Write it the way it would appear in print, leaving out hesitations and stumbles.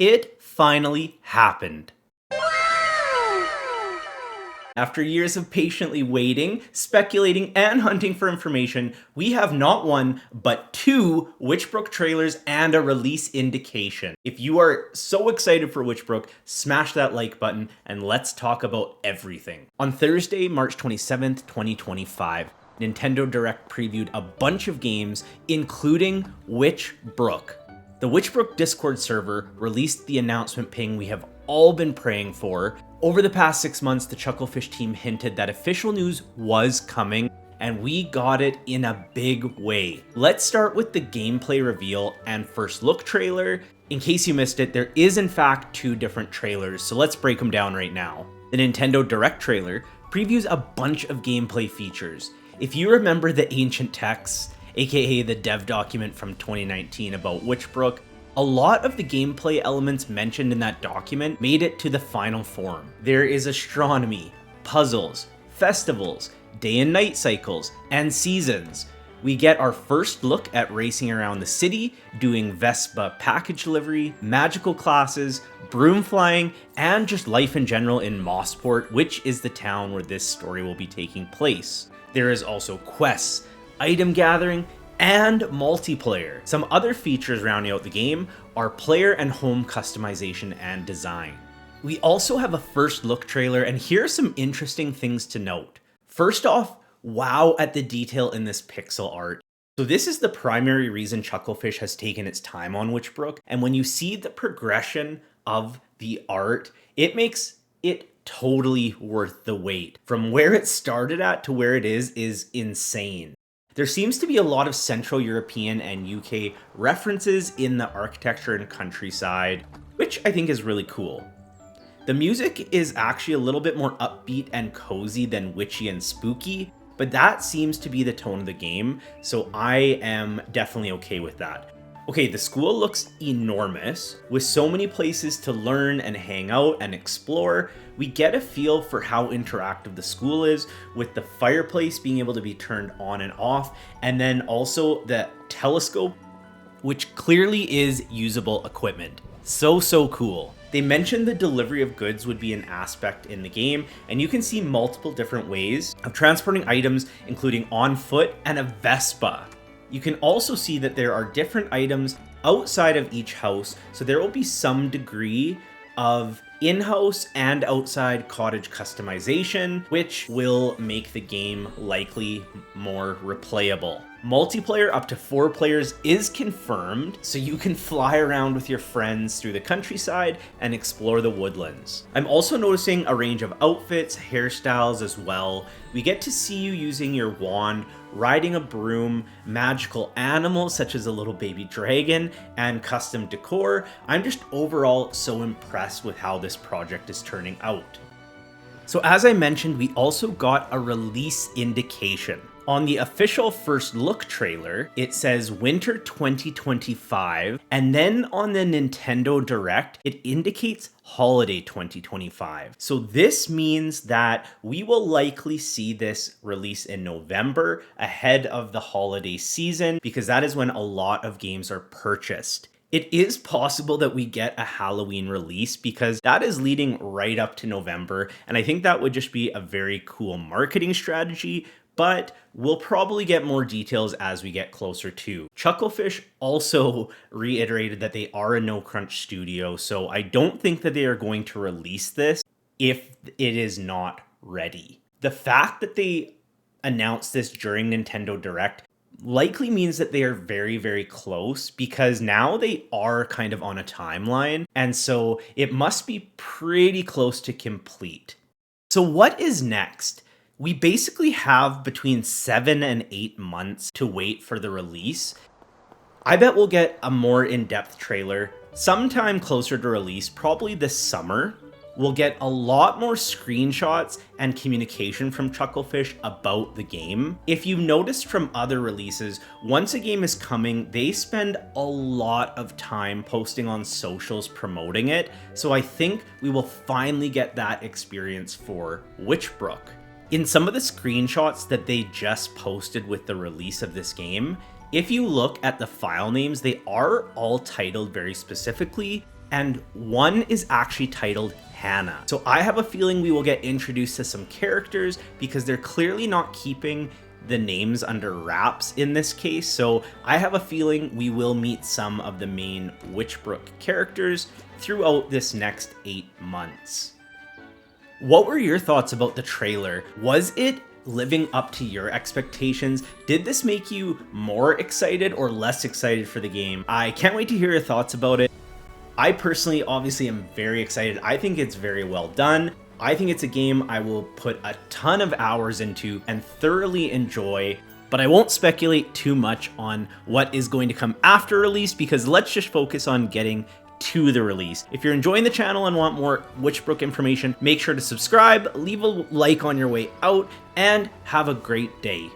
It finally happened. After years of patiently waiting, speculating, and hunting for information, we have not one, but two Witchbrook trailers and a release indication. If you are so excited for Witchbrook, smash that like button and let's talk about everything. On Thursday, March 27th, 2025, Nintendo Direct previewed a bunch of games, including Witchbrook. The Witchbrook Discord server released the announcement ping we have all been praying for. Over the past 6 months, the Chucklefish team hinted that official news was coming, and we got it in a big way. Let's start with the gameplay reveal and first look trailer. In case you missed it, there is in fact two different trailers, so let's break them down right now. The Nintendo Direct trailer previews a bunch of gameplay features. If you remember the ancient texts, aka the dev document from 2019 about Witchbrook, a lot of the gameplay elements mentioned in that document made it to the final form. There is astronomy, puzzles, festivals, day and night cycles, and seasons. We get our first look at racing around the city, doing Vespa package delivery, magical classes, broom flying, and just life in general in Mossport, which is the town where this story will be taking place. There is also quests, item gathering, and multiplayer. Some other features rounding out the game are player and home customization and design. We also have a first look trailer, and here are some interesting things to note. First off, wow at the detail in this pixel art. So this is the primary reason Chucklefish has taken its time on Witchbrook, and when you see the progression of the art, it makes it totally worth the wait. From where it started at to where it is insane. There seems to be a lot of Central European and UK references in the architecture and countryside, which I think is really cool. The music is actually a little bit more upbeat and cozy than witchy and spooky, but that seems to be the tone of the game, so I am definitely okay with that. Okay, the school looks enormous. With so many places to learn and hang out and explore, we get a feel for how interactive the school is, with the fireplace being able to be turned on and off, and then also the telescope, which clearly is usable equipment. So cool. They mentioned the delivery of goods would be an aspect in the game, and you can see multiple different ways of transporting items, including on foot and a Vespa. You can also see that there are different items outside of each house, so there will be some degree of in-house and outside cottage customization, which will make the game likely more replayable. Multiplayer up to 4 players is confirmed, so you can fly around with your friends through the countryside and explore the woodlands. I'm also noticing a range of outfits, hairstyles as well. We get to see you using your wand, riding a broom, magical animals such as a little baby dragon, and custom decor. I'm just overall so impressed with how this project is turning out. So as I mentioned, we also got a release indication. On the official first look trailer, it says winter 2025, and then on the Nintendo Direct, it indicates holiday 2025. So this means that we will likely see this release in November ahead of the holiday season, because that is when a lot of games are purchased. It is possible that we get a Halloween release because that is leading right up to November, and I think that would just be a very cool marketing strategy, but we'll probably get more details as we get closer to. Chucklefish also reiterated that they are a no crunch studio, so I don't think that they are going to release this if it is not ready. The fact that they announced this during Nintendo Direct likely means that they are very close, because now they are kind of on a timeline, and so it must be pretty close to complete. So what is next? We basically have between 7 and 8 months to wait for the release. I bet we'll get a more in-depth trailer sometime closer to release, probably this summer. We'll get a lot more screenshots and communication from Chucklefish about the game. If you've noticed from other releases, once a game is coming, they spend a lot of time posting on socials promoting it, so I think we will finally get that experience for Witchbrook. In some of the screenshots that they just posted with the release of this game, if you look at the file names, they are all titled very specifically. and one is actually titled Hannah. So I have a feeling we will get introduced to some characters because they're clearly not keeping the names under wraps in this case. So I have a feeling we will meet some of the main Witchbrook characters throughout this next 8 months. What were your thoughts about the trailer? Was it living up to your expectations? Did this make you more excited or less excited for the game? I can't wait to hear your thoughts about it. I personally obviously am very excited. I think it's very well done. I think it's a game I will put a ton of hours into and thoroughly enjoy, but I won't speculate too much on what is going to come after release because let's just focus on getting to the release. If you're enjoying the channel and want more Witchbrook information, make sure to subscribe, leave a like on your way out, and have a great day.